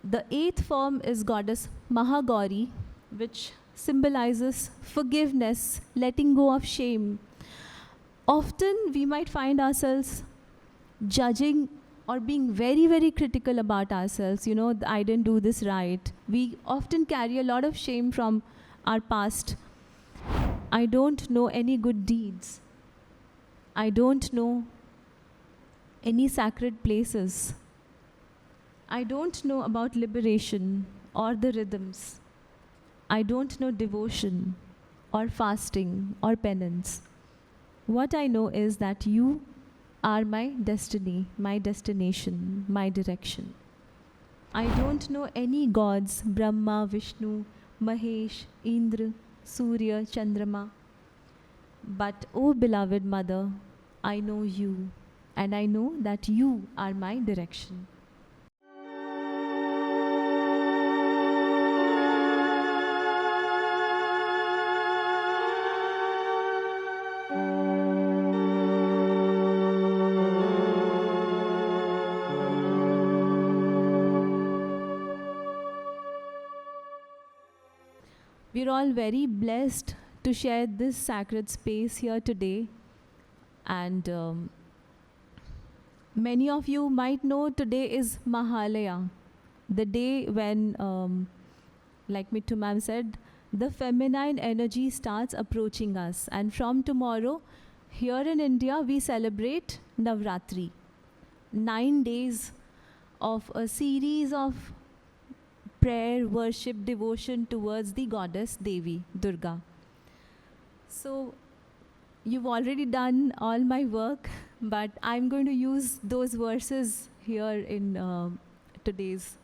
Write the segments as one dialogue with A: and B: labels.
A: The eighth form is Goddess Mahagauri, which symbolizes forgiveness, letting go of shame. Often we might find ourselves judging or being very, very critical about ourselves. You know, I didn't do this right. We often carry a lot of shame from our past. I don't know any good deeds. I don't know any sacred places. I don't know about liberation or the rhythms. I don't know devotion or fasting or penance. What I know is that you are my destiny, my destination, my direction. I don't know any gods, Brahma, Vishnu, Mahesh, Indra, Surya, Chandrama. But, oh beloved Mother, I know you, and I know that you are my direction. We're all very blessed to share this sacred space here today. And many of you might know today is Mahalaya, the day when, like Mittu ma'am said, the feminine energy starts approaching us. And from tomorrow, here in India, we celebrate Navratri. 9 days of a series of prayer, worship, devotion towards the goddess Devi, Durga. So you've already done all my work, but I'm going to use those verses here in today's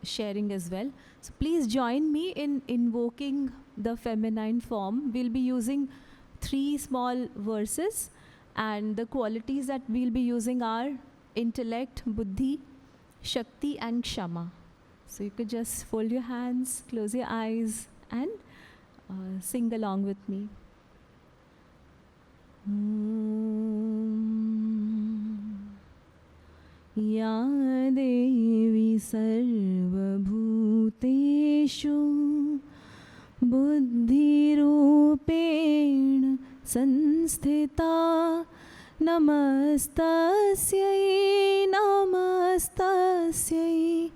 A: sharing as well. So please join me in invoking the feminine form. We'll be using 3 small verses, and the qualities that we'll be using are intellect, buddhi, Shakti and Kshama. So you could just fold your hands, close your eyes, and sing along with me. Ya Devi Sarvabhuteshu Buddhirupena Sanstita Namastasyai Namastasyai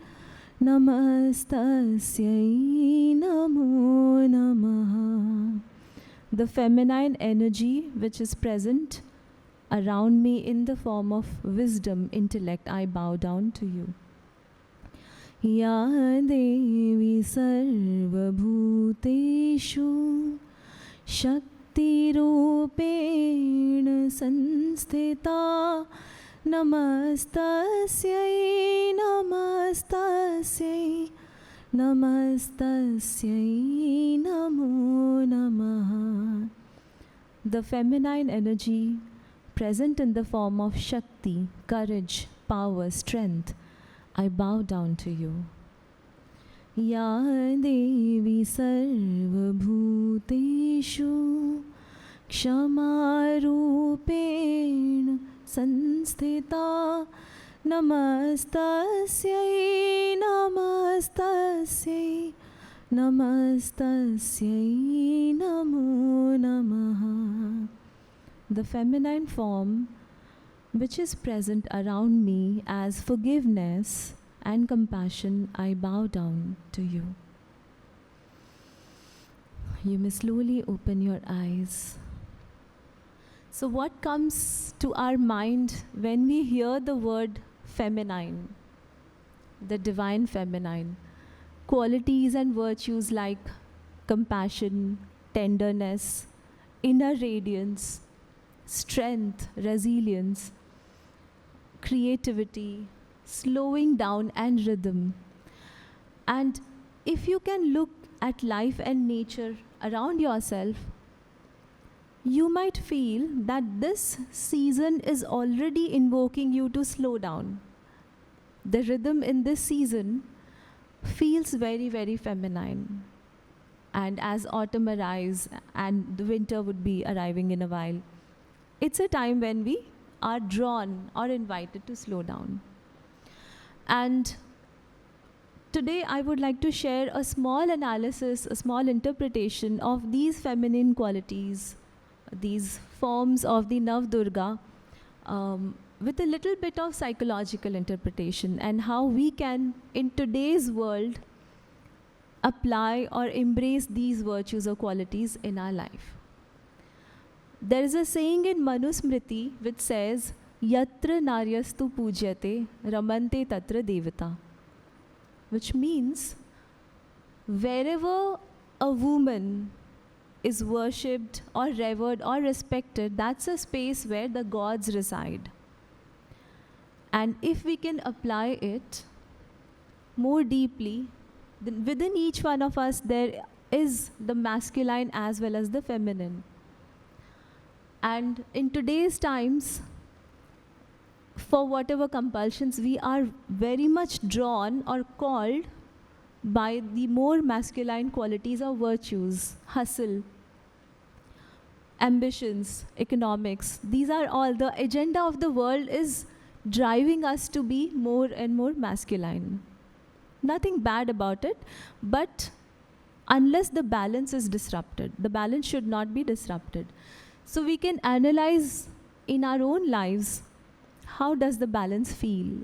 A: Namastasyai Namo Namaha. The feminine energy which is present around me in the form of wisdom, intellect, I bow down to you. Ya Devi Sarvabhuteshu Shakti Rupena Sanstita Namastasyai Namastasyai Namastasyai Namo Namaha. The feminine energy present in the form of Shakti, courage, power, strength, I bow down to you. Ya Devi Sarvabhuteshu Kshamarupena Sanstita Namastasyai Namastasyai Namastasyai Namo Namaha. The feminine form which is present around me as forgiveness and compassion, I bow down to you. You may slowly open your eyes. So what comes to our mind when we hear the word feminine, the divine feminine? Qualities and virtues like compassion, tenderness, inner radiance, strength, resilience, creativity, slowing down and rhythm. And if you can look at life and nature around yourself, you might feel that this season is already invoking you to slow down. The rhythm in this season feels very, very feminine. And as autumn arrives and the winter would be arriving in a while, it's a time when we are drawn or invited to slow down. And today I would like to share a small analysis, a small interpretation of these feminine qualities, these forms of the Navdurga, with a little bit of psychological interpretation, and how we can, in today's world, apply or embrace these virtues or qualities in our life. There is a saying in Manusmriti which says, Yatra naryastu pujyate ramante tatra devata, which means wherever a woman is worshipped or revered or respected, that's a space where the gods reside. And if we can apply it more deeply, then within each one of us there is the masculine as well as the feminine. And in today's times, for whatever compulsions, we are very much drawn or called by the more masculine qualities or virtues, hustle, ambitions, economics. These are all, the agenda of the world is driving us to be more and more masculine. Nothing bad about it, but unless the balance is disrupted, the balance should not be disrupted. So we can analyze in our own lives, how does the balance feel?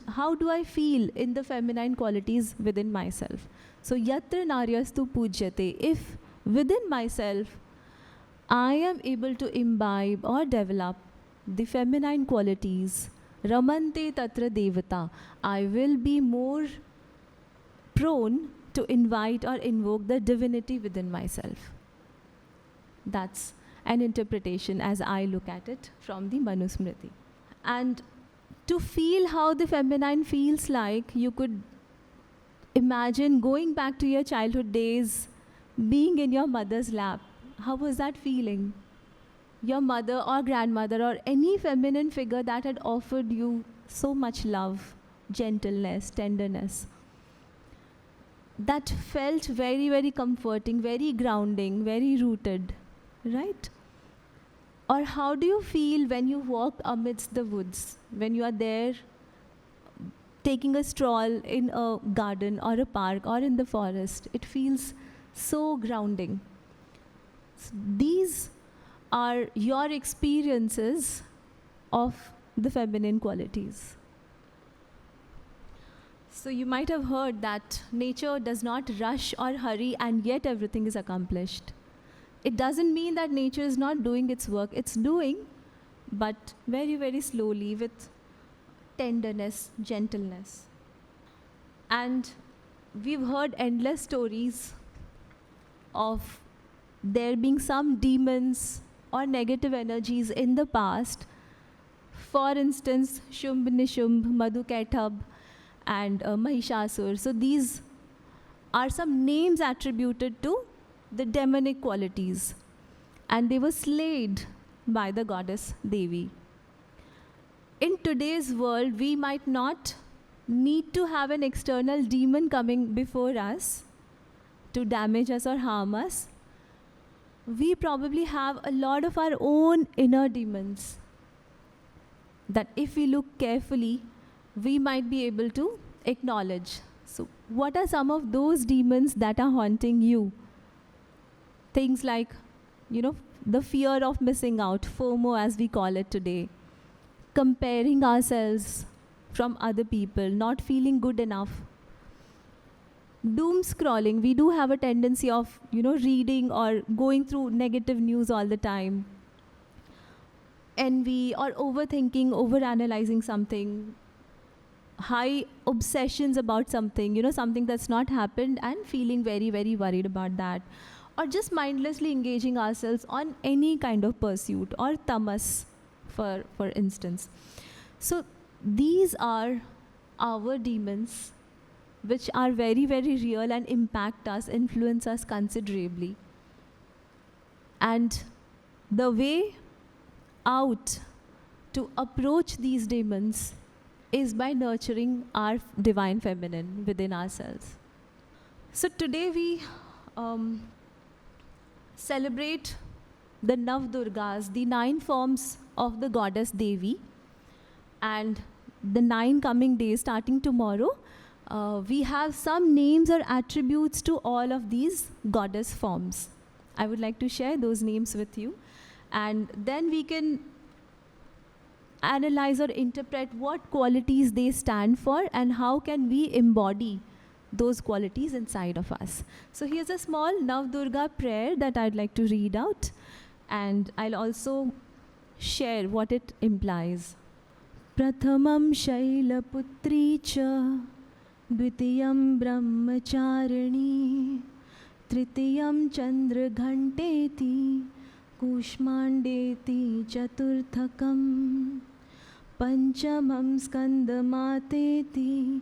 A: How do I feel in the feminine qualities within myself? So yatra naryastu pujyate, if within myself I am able to imbibe or develop the feminine qualities, ramante tatra devata, I will be more prone to invite or invoke the divinity within myself. That's an interpretation as I look at it from the Manusmriti. And to feel how the feminine feels like, you could imagine going back to your childhood days, being in your mother's lap. How was that feeling? Your mother or grandmother or any feminine figure that had offered you so much love, gentleness, tenderness. That felt very, very comforting, very grounding, very rooted, right? Or how do you feel when you walk amidst the woods, when you are there taking a stroll in a garden or a park or in the forest? It feels so grounding. So these are your experiences of the feminine qualities. So you might have heard that nature does not rush or hurry, and yet everything is accomplished. It doesn't mean that nature is not doing its work. It's doing, but very, very slowly, with tenderness, gentleness. And we've heard endless stories of there being some demons or negative energies in the past. For instance, Shumb Nishumb, Madhukaitabh, and Mahishasur. So these are some names attributed to the demonic qualities, and they were slayed by the goddess Devi. In today's world, we might not need to have an external demon coming before us to damage us or harm us. We probably have a lot of our own inner demons that if we look carefully, we might be able to acknowledge. So what are some of those demons that are haunting you? Things like, the fear of missing out, FOMO as we call it today, comparing ourselves from other people, not feeling good enough, doom scrolling. We do have a tendency of, reading or going through negative news all the time. Envy or overthinking, overanalyzing something, high obsessions about something, something that's not happened, and feeling very, very worried about that. Or just mindlessly engaging ourselves on any kind of pursuit, or tamas, for instance. So these are our demons, which are very, very real and impact us, influence us considerably. And the way out to approach these demons is by nurturing our divine feminine within ourselves. So today we celebrate the Navdurgas, the 9 forms of the goddess Devi, and the 9 coming days starting tomorrow, we have some names or attributes to all of these goddess forms. I would like to share those names with you, and then we can analyze or interpret what qualities they stand for and how can we embody those qualities inside of us. So here's a small Navdurga prayer that I'd like to read out, and I'll also share what it implies. Prathamam Shailaputri cha, Dvitiyam Brahmacharani, Tritiyam Chandra Ghanteti, Kushmandeti Chaturthakam, Panchamam Skandamateti,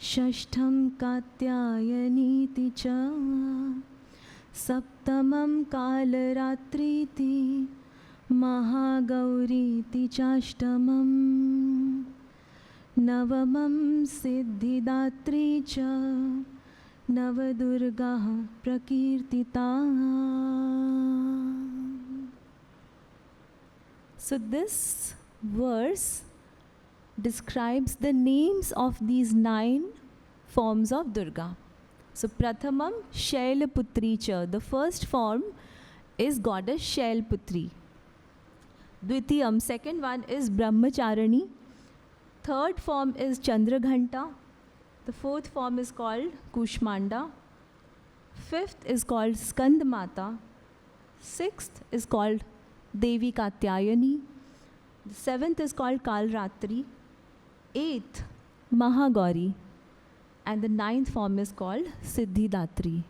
A: Shashtham Katyayaniti cha, Saptamam Kalaratriti, Mahagauriti Chashtamam, Navamam Siddhidatri cha, Navadurga Prakirtita. So this verse describes the names of these 9 forms of Durga. So Prathamam Shailaputri cha, the first form is goddess Shailaputri. Dvitiyam, second one is Brahmacharani. Third form is Chandraghanta. The fourth form is called Kushmanda. Fifth is called Skandamata. Sixth is called Devi Katyayani. The seventh is called Kalratri. Eighth, Mahagauri. And the ninth form is called Siddhidatri.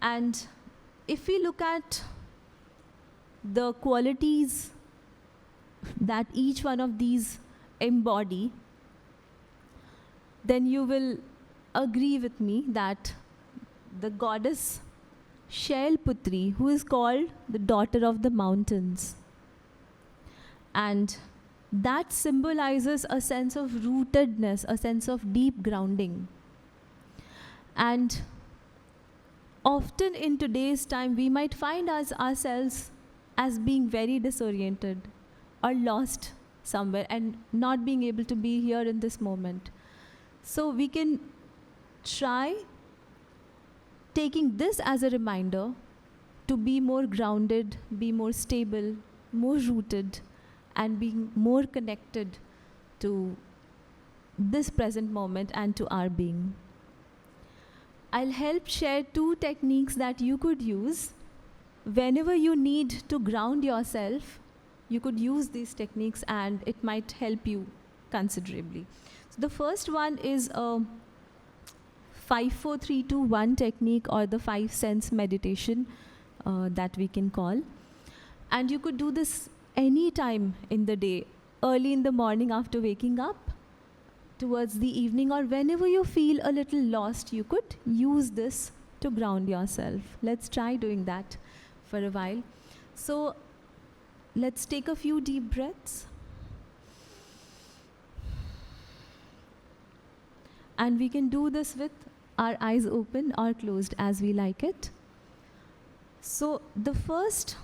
A: And if we look at the qualities that each one of these embody, then you will agree with me that the goddess Shailaputri, who is called the daughter of the mountains, and that symbolizes a sense of rootedness, a sense of deep grounding. And often in today's time, we might find ourselves as being very disoriented or lost somewhere and not being able to be here in this moment. So we can try taking this as a reminder to be more grounded, be more stable, more rooted, and being more connected to this present moment and to our being. I'll help share 2 techniques that you could use whenever you need to ground yourself. You could use these techniques and it might help you considerably. So the first one is a 5-4-3-2-1 technique, or the 5 sense meditation that we can call. And you could do this any time in the day, early in the morning after waking up, towards the evening, or whenever you feel a little lost, you could use this to ground yourself. Let's try doing that for a while. So let's take a few deep breaths. And we can do this with our eyes open or closed as we like it. So the first,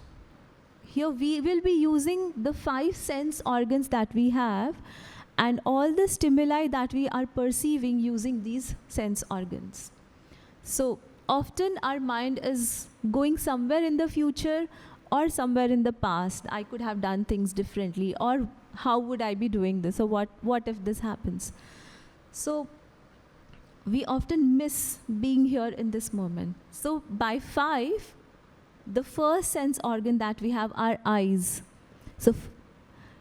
A: here we will be using the 5 sense organs that we have and all the stimuli that we are perceiving using these sense organs. So often our mind is going somewhere in the future or somewhere in the past. I could have done things differently, or how would I be doing this, or what if this happens? So we often miss being here in this moment. So by 5, the first sense organ that we have are eyes. So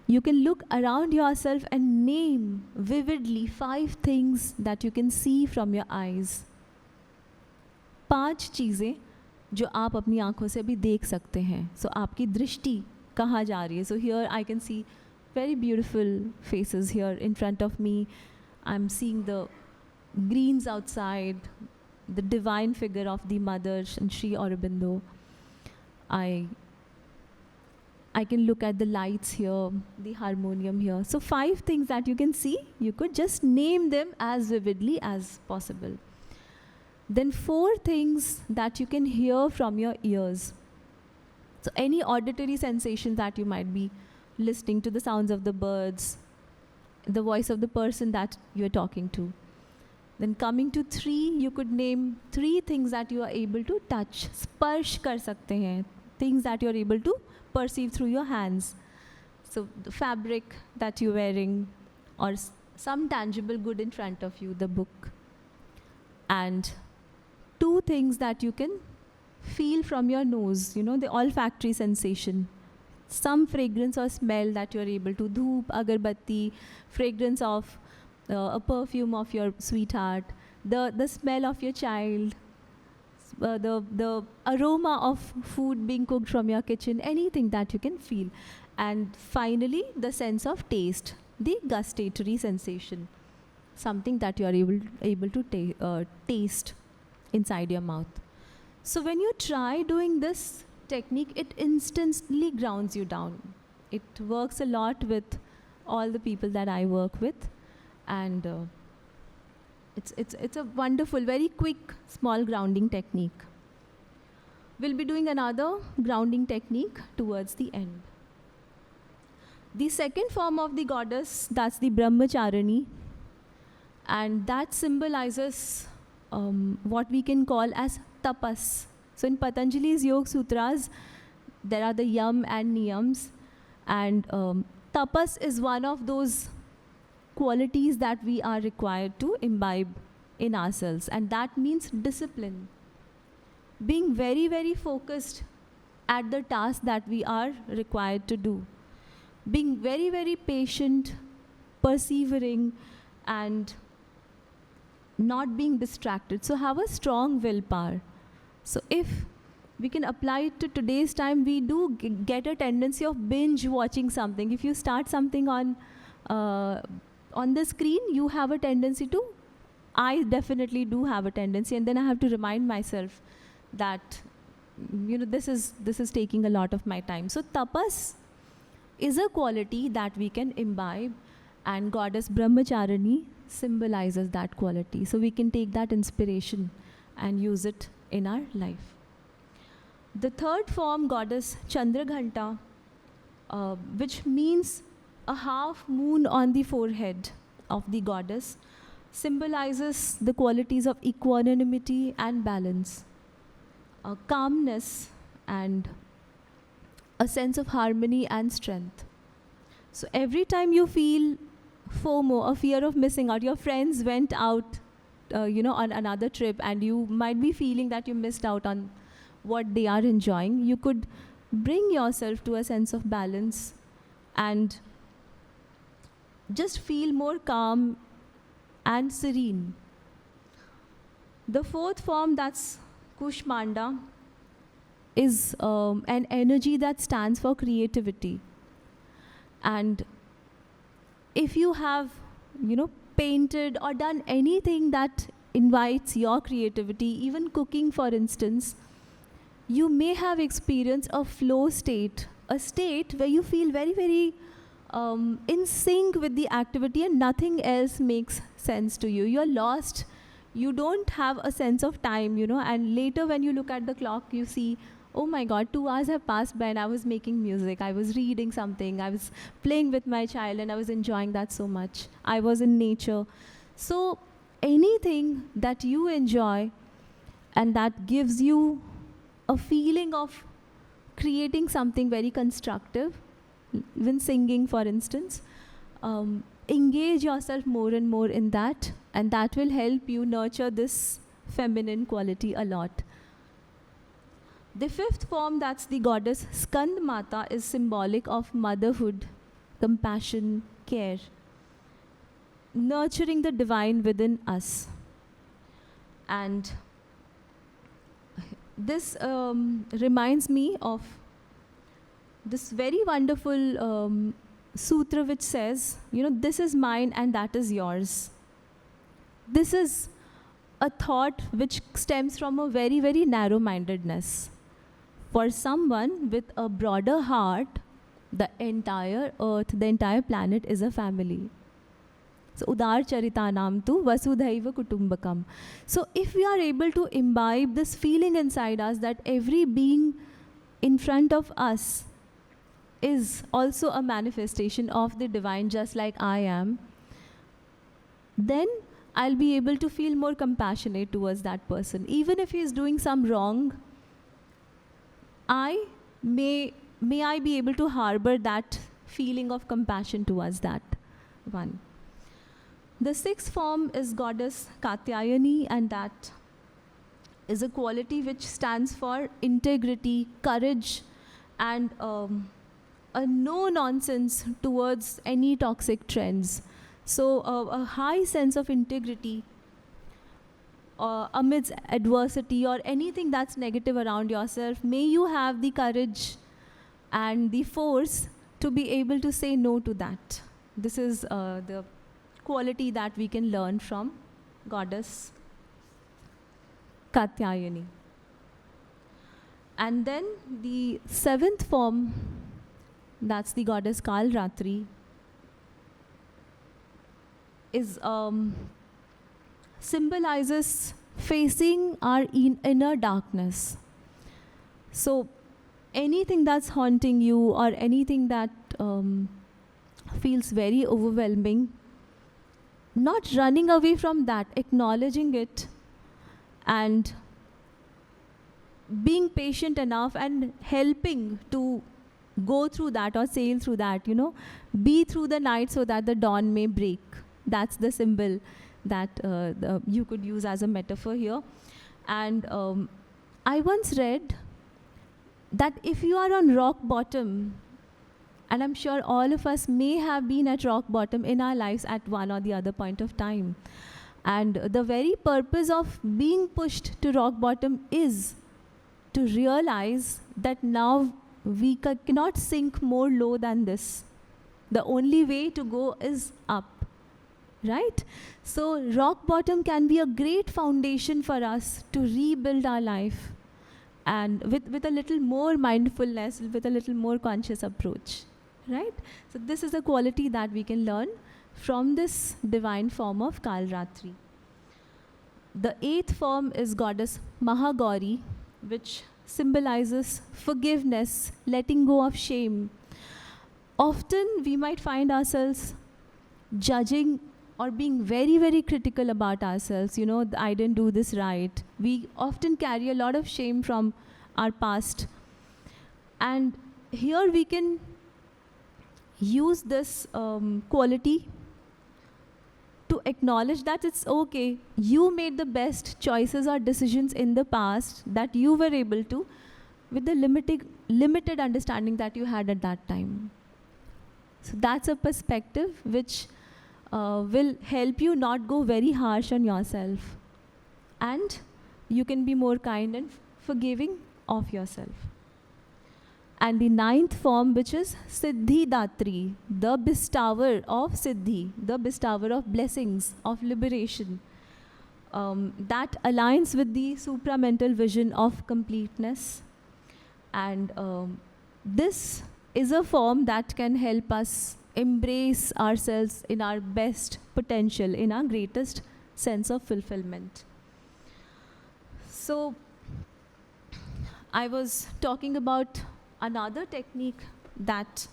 A: you can look around yourself and name vividly 5 things that you can see from your eyes. 5 चीज़ें जो आप अपनी आँखों से भी देख सकते हैं. So आपकी दृष्टि कहाँ जा रही है? So here I can see very beautiful faces here in front of me. I'm seeing the greens outside, the divine figure of the mother Sri Aurobindo. I can look at the lights here, the harmonium here. So 5 things that you can see, you could just name them as vividly as possible. Then 4 things that you can hear from your ears. So any auditory sensations that you might be listening to, the sounds of the birds, the voice of the person that you're talking to. Then coming to 3, you could name 3 things that you are able to touch. Sparsh kar sakte hain. Things that you're able to perceive through your hands. So the fabric that you're wearing, or some tangible good in front of you, the book. And 2 things that you can feel from your nose, the olfactory sensation. Some fragrance or smell that you're able to, dhoop, agarbatti, fragrance of a perfume of your sweetheart, the smell of your child, the aroma of food being cooked from your kitchen, anything that you can feel. And finally, the sense of taste, the gustatory sensation, something that you are able to taste inside your mouth. So when you try doing this technique, it instantly grounds you down. It works a lot with all the people that I work with, and it's a wonderful, very quick, small grounding technique. We'll be doing another grounding technique towards the end. The second form of the goddess, that's the Brahmacharani, and that symbolizes what we can call as tapas. So in Patanjali's Yoga Sutras, there are the yam and niyams, and tapas is one of those qualities that we are required to imbibe in ourselves, and that means discipline. Being very, very focused at the task that we are required to do. Being very, very patient, persevering, and not being distracted. So have a strong willpower. So if we can apply it to today's time, we do get a tendency of binge watching something. If you start something on the screen, you have a tendency to, I definitely do have a tendency, and then I have to remind myself that this is taking a lot of my time. So tapas is a quality that we can imbibe, and Goddess Brahmacharani symbolizes that quality. So we can take that inspiration and use it in our life. The third form, Goddess Chandraghanta, which means a half moon on the forehead of the goddess, symbolizes the qualities of equanimity and balance, calmness, and a sense of harmony and strength. So every time you feel FOMO, a fear of missing out, your friends went out on another trip, and you might be feeling that you missed out on what they are enjoying, you could bring yourself to a sense of balance and just feel more calm and serene. The fourth form, that's Kushmanda, is an energy that stands for creativity. And if you have, painted or done anything that invites your creativity, even cooking for instance, you may have experienced a flow state, a state where you feel very, very in sync with the activity and nothing else makes sense to you. You're lost. You don't have a sense of time, and later when you look at the clock, you see, oh my God, 2 hours have passed by and I was making music, I was reading something, I was playing with my child and I was enjoying that so much. I was in nature. So anything that you enjoy and that gives you a feeling of creating something very constructive, even singing for instance, engage yourself more and more in that, and that will help you nurture this feminine quality a lot. The fifth form, that's the goddess Skand Mata, is symbolic of motherhood, compassion, care, nurturing the divine within us. And this reminds me of this very wonderful sutra which says, this is mine and that is yours. This is a thought which stems from a very, very narrow-mindedness. For someone with a broader heart, the entire earth, the entire planet is a family. So, Udar Charitanam tu Vasudhaiva Kutumbakam. So, if we are able to imbibe this feeling inside us that every being in front of us is also a manifestation of the divine, just like I am, then I'll be able to feel more compassionate towards that person. Even if he is doing some wrong, I may I be able to harbor that feeling of compassion towards that one. The sixth form is Goddess Katyayani, and that is a quality which stands for integrity, courage, and a no nonsense towards any toxic trends. So a high sense of integrity amidst adversity or anything that's negative around yourself. May you have the courage and the force to be able to say no to that. This is the quality that we can learn from Goddess Katyayani. And then the seventh form, that's the Goddess Kalratri, is symbolizes facing our inner darkness. So anything that's haunting you or anything that feels very overwhelming, not running away from that, acknowledging it and being patient enough and helping to go through that or sail through that, be through the night so that the dawn may break. That's the symbol that you could use as a metaphor here. And I once read that if you are on rock bottom, and I'm sure all of us may have been at rock bottom in our lives at one or the other point of time, and the very purpose of being pushed to rock bottom is to realize that now we cannot sink more low than this. The only way to go is up, right? So rock bottom can be a great foundation for us to rebuild our life, and with a little more mindfulness, with a little more conscious approach, right? So this is a quality that we can learn from this divine form of Kalratri. The eighth form is Goddess Mahagauri, which symbolizes forgiveness, letting go of shame. Often we might find ourselves judging or being very, very critical about ourselves. I didn't do this right. We often carry a lot of shame from our past. And here we can use this quality to acknowledge that it's okay. You made the best choices or decisions in the past that you were able to, with the limited understanding that you had at that time. So that's a perspective which will help you not go very harsh on yourself. And you can be more kind and forgiving of yourself. And the ninth form, which is Siddhidatri, the bestower of Siddhi, the bestower of blessings, of liberation. That aligns with the supramental vision of completeness. And this is a form that can help us embrace ourselves in our best potential, in our greatest sense of fulfillment. So I was talking about another technique that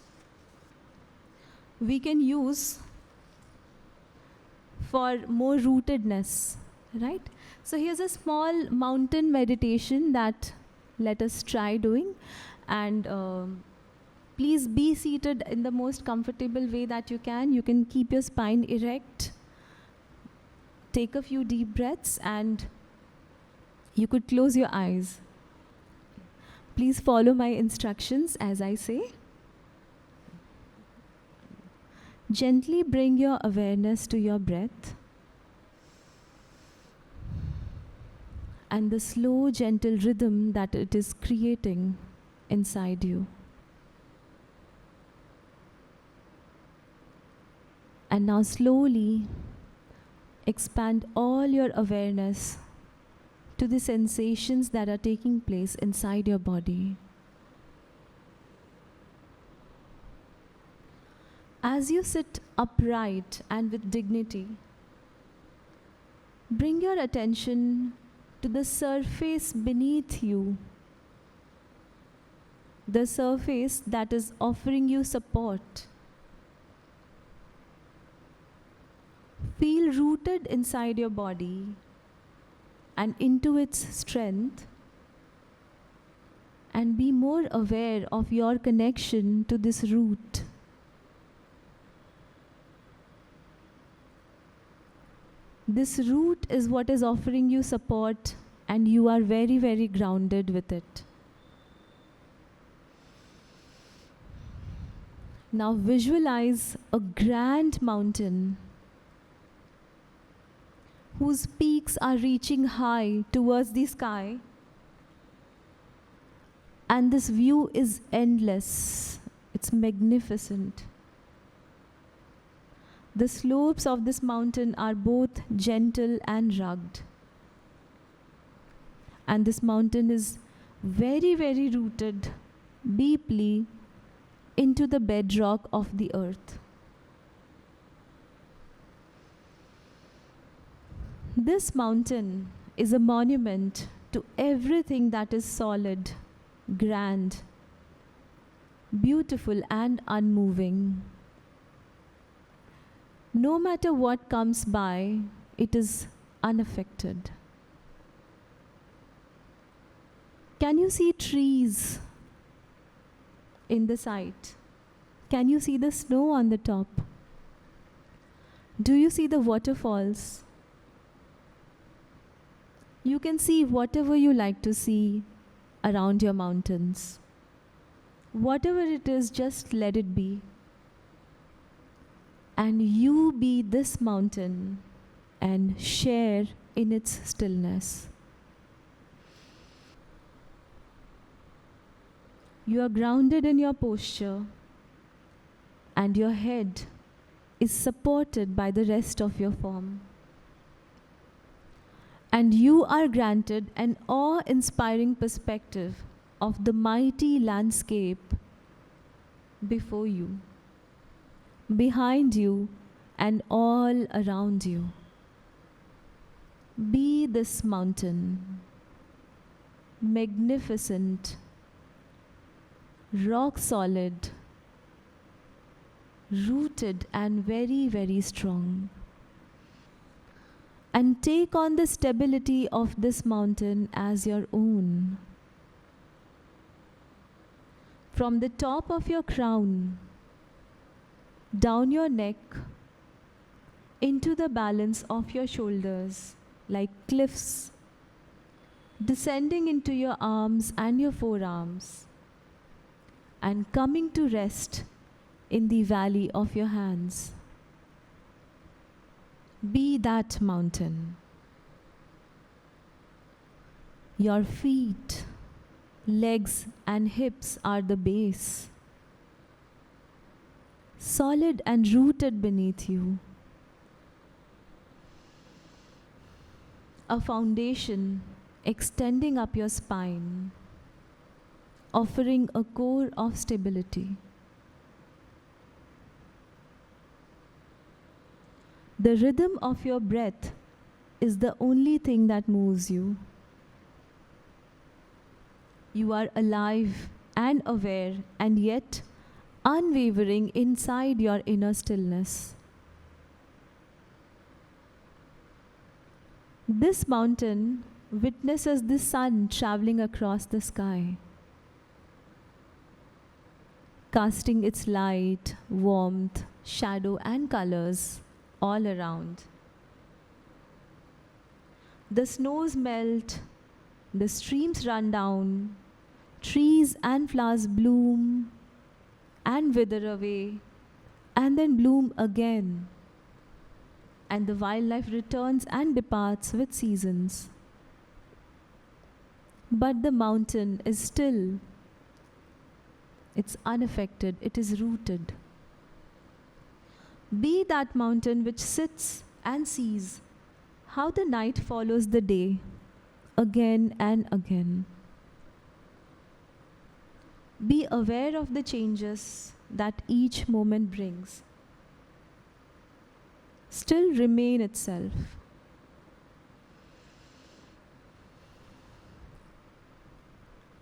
A: we can use for more rootedness, right? So here's a small mountain meditation that let us try doing. And please be seated in the most comfortable way that you can. You can keep your spine erect. Take a few deep breaths and you could close your eyes. Please follow my instructions as I say. Gently bring your awareness to your breath and the slow, gentle rhythm that it is creating inside you. And now slowly expand all your awareness to the sensations that are taking place inside your body. As you sit upright and with dignity, bring your attention to the surface beneath you, the surface that is offering you support. Feel rooted inside your body and into its strength, and be more aware of your connection to this root. This root is what is offering you support, and you are very, very grounded with it. Now visualize a grand mountain whose peaks are reaching high towards the sky, and this view is endless. It's magnificent. The slopes of this mountain are both gentle and rugged. And this mountain is very, very rooted deeply into the bedrock of the earth. This mountain is a monument to everything that is solid, grand, beautiful, and unmoving. No matter what comes by, it is unaffected. Can you see trees in the sight? Can you see the snow on the top? Do you see the waterfalls? You can see whatever you like to see around your mountains. Whatever it is, just let it be. And you be this mountain and share in its stillness. You are grounded in your posture, and your head is supported by the rest of your form. And you are granted an awe-inspiring perspective of the mighty landscape before you, behind you, and all around you. Be this mountain, magnificent, rock solid, rooted and very, very strong. And take on the stability of this mountain as your own. From the top of your crown, down your neck, into the balance of your shoulders, like cliffs, descending into your arms and your forearms, and coming to rest in the valley of your hands. Be that mountain. Your feet, legs, and hips are the base, solid and rooted beneath you. A foundation extending up your spine, offering a core of stability. The rhythm of your breath is the only thing that moves you. You are alive and aware, and yet unwavering inside your inner stillness. This mountain witnesses the sun traveling across the sky, casting its light, warmth, shadow, and colors all around. The snows melt, the streams run down, trees and flowers bloom and wither away, and then bloom again. And the wildlife returns and departs with seasons. But the mountain is still. It's unaffected, it is rooted. Be that mountain which sits and sees how the night follows the day again and again. Be aware of the changes that each moment brings. Still remain itself.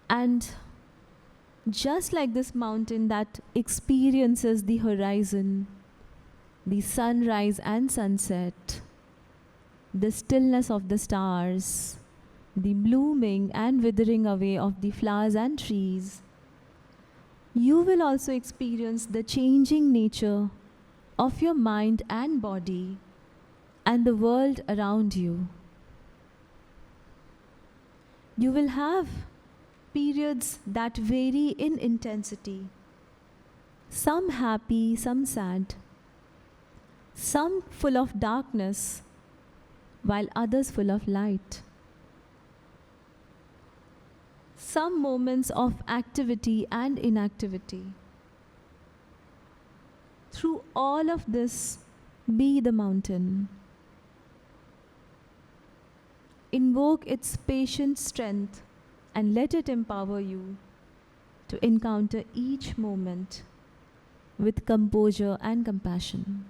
A: And just like this mountain that experiences the horizon, the sunrise and sunset, the stillness of the stars, the blooming and withering away of the flowers and trees. You will also experience the changing nature of your mind and body and the world around you. You will have periods that vary in intensity, some happy, some sad, some full of darkness, while others full of light. Some moments of activity and inactivity. Through all of this, be the mountain. Invoke its patient strength and let it empower you to encounter each moment with composure and compassion.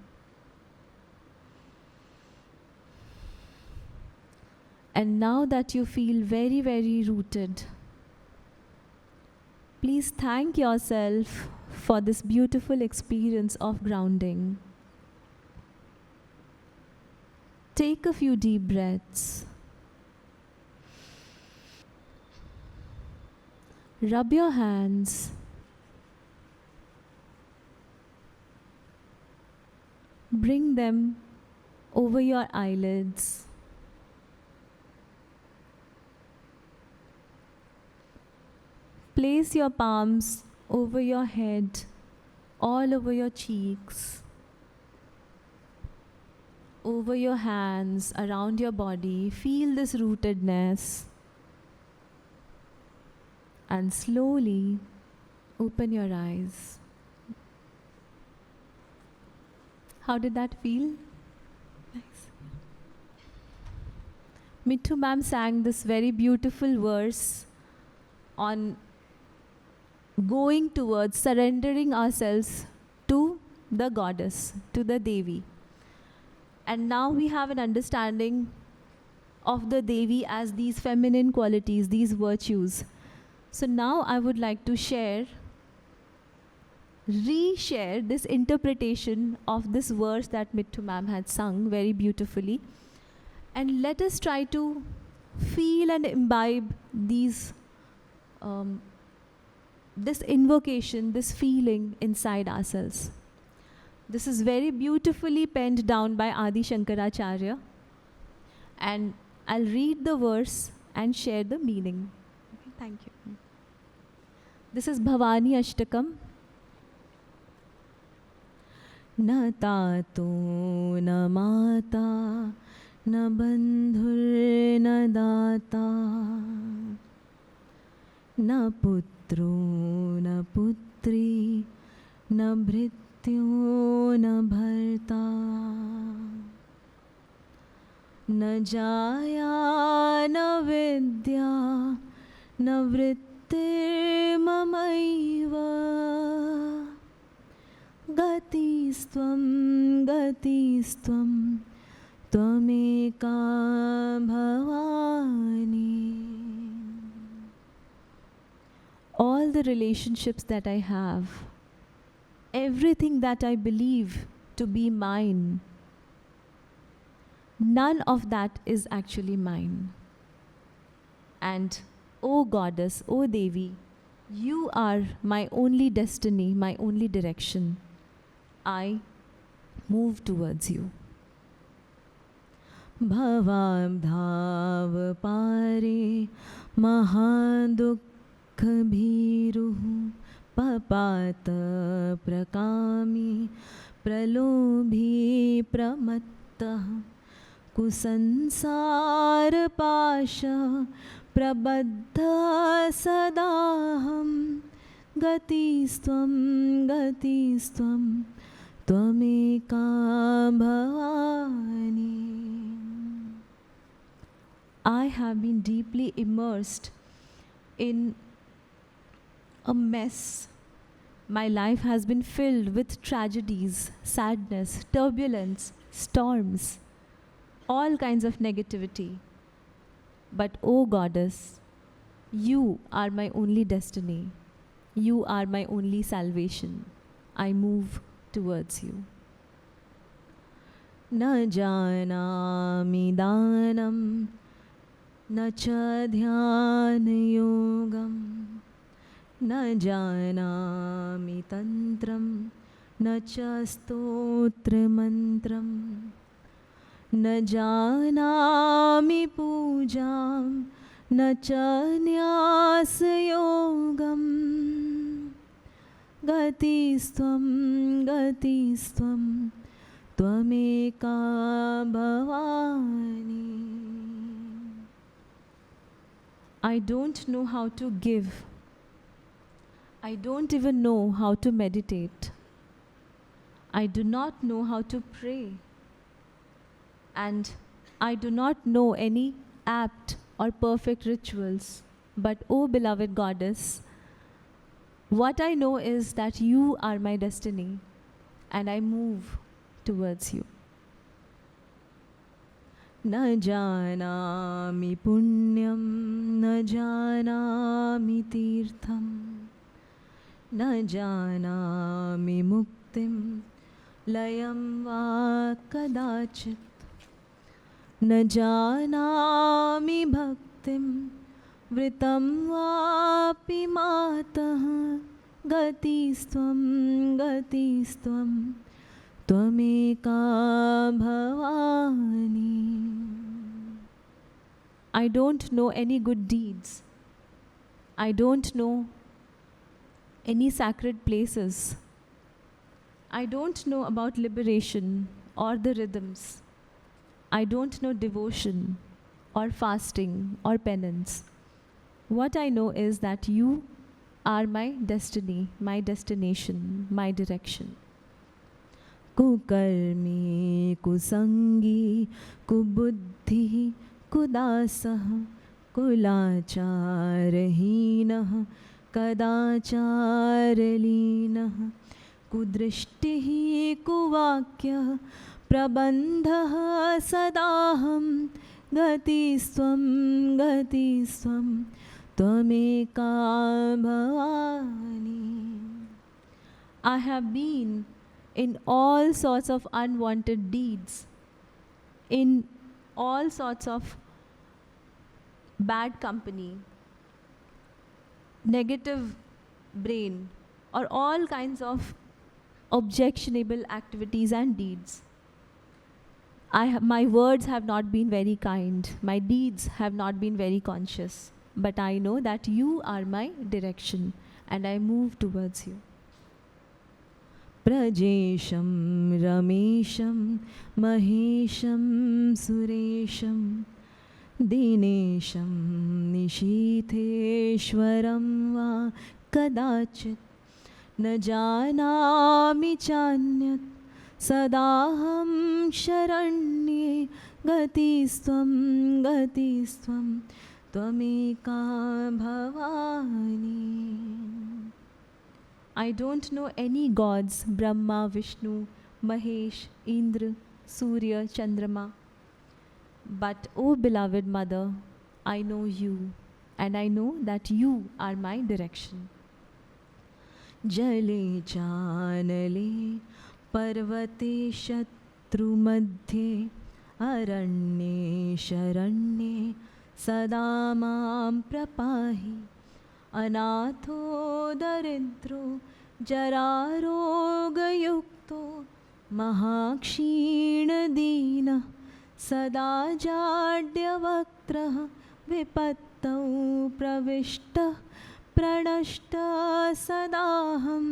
A: And now that you feel very, very rooted, please thank yourself for this beautiful experience of grounding. Take a few deep breaths. Rub your hands. Bring them over your eyelids. Place your palms over your head, all over your cheeks, over your hands, around your body. Feel this rootedness. And slowly open your eyes. How did that feel? Nice. Mithu ma'am sang this very beautiful verse on going towards surrendering ourselves to the goddess, to the Devi. And now we have an understanding of the Devi as these feminine qualities, these virtues. So now I would like to reshare this interpretation of this verse that Mithu ma'am had sung very beautifully. And let us try to feel and imbibe these this invocation, this feeling inside ourselves. This is very beautifully penned down by Adi Shankaracharya. And I'll read the verse and share the meaning. Okay, thank you. This is Bhavani Ashtakam. Na tato na mata na bandhur na data na putro na putri na bhrityo na bharta na jaya na vidya na vrittir mamaiva gatistvam gatistvam tvameka bhavani. All the relationships that I have, everything that I believe to be mine, none of that is actually mine. And O Goddess, O Devi, you are my only destiny, my only direction. I move towards you. Bhavam bhav pare mahadukha bhiruh papata prakami pralobhi pramattah kusansar pasha prabadha sadaham gatistvam gatistvam tvameka bhavani. I have been deeply immersed in a mess. My life has been filled with tragedies, sadness, turbulence, storms, all kinds of negativity. But O Goddess, you are my only destiny. You are my only salvation. I move towards you. न जानामि दानं न च ध्यानयोगं न जानामि तन्त्रं न च स्तोत्रमन्त्रं न जानामि पूजां न च न्यासयोगं गतिस्त्वं गतिस्त्वं त्वमेका Bhavani. I don't know how to give. I don't even know how to meditate. I do not know how to pray. And I do not know any apt or perfect rituals. But, oh beloved Goddess, what I know is that you are my destiny and I move towards you. न जानामि पुण्यं न जानामि तीर्थं न जानामि मुक्तिं लयं वा कदाचित् न जानामि भक्तिं वृतं वापि मातः गतिस्त्वं गतिस्त्वं त्वमेका Bhavani. I don't know any good deeds. I don't know any sacred places. I don't know about liberation or the rhythms. I don't know devotion or fasting or penance. What I know is that you are my destiny, my destination, my direction. कुकर्मी कुसंगी कुबुद्धि कुदासः कुलाचारहीनः कदाचारलीनः कुदृष्टिः कुवाक्यः प्रबन्धः सदाहं गतिस्त्वं गतिस्त्वं त्वमेका Bhavani. I have been in all sorts of unwanted deeds, in all sorts of bad company, negative brain, or all kinds of objectionable activities and deeds. My words have not been very kind, my deeds have not been very conscious, but I know that you are my direction and I move towards you. प्रजेशं रमेशं महेशं सुरेशं दिनेशं निशीथेश्वरं वा कदाचित् न जानामि चान्यत् सदाहं शरण्ये गतिस्त्वं गतिस्त्वं त्वमेका Bhavani. I don't know any gods, Brahma, Vishnu, Mahesh, Indra, Surya, Chandrama. But, oh beloved Mother, I know you, and I know that you are my direction. Jale chanale parvate shatru madhye aranye sharanye sada mam prapahi. अनाथो दरिद्रो जरारोगयुक्तो महाक्षीणदीनः सदा जाड्यवक्त्रः विपत्तौ प्रविष्टः प्रणष्टः सदाहं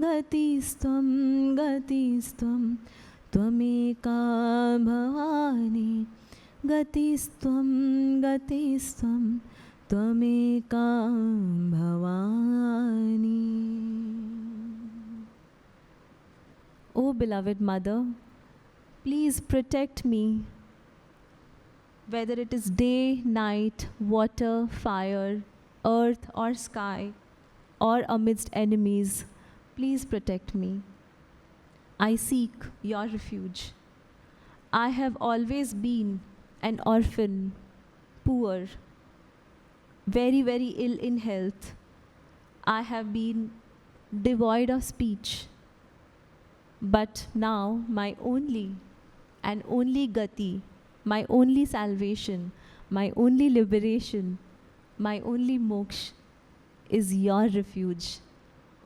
A: गतिस्त्वं गतिस्त्वं त्वमेका Bhavani. गतिस्त्वं गतिस्त्वं त्वमेका Bhavani. O beloved Mother, please protect me, whether it is day, night, water, fire, earth or sky, or amidst enemies. Please protect me. I seek your refuge. I have always been an orphan, poor, very, very ill in health. I have been devoid of speech. But now my only and only Gati, my only salvation, my only liberation, my only moksha is your refuge,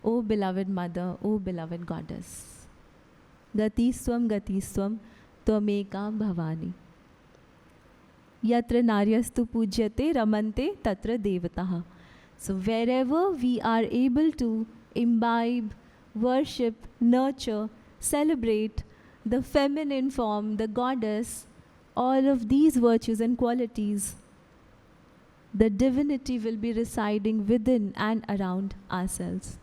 A: O beloved Mother, O beloved Goddess. Gati Swam, Tvameka Bhavani. Yatra Naryastu Pujyate Ramante Tatra Devataha. So wherever we are able to imbibe, worship, nurture, celebrate the feminine form, the goddess, all of these virtues and qualities, the divinity will be residing within and around ourselves.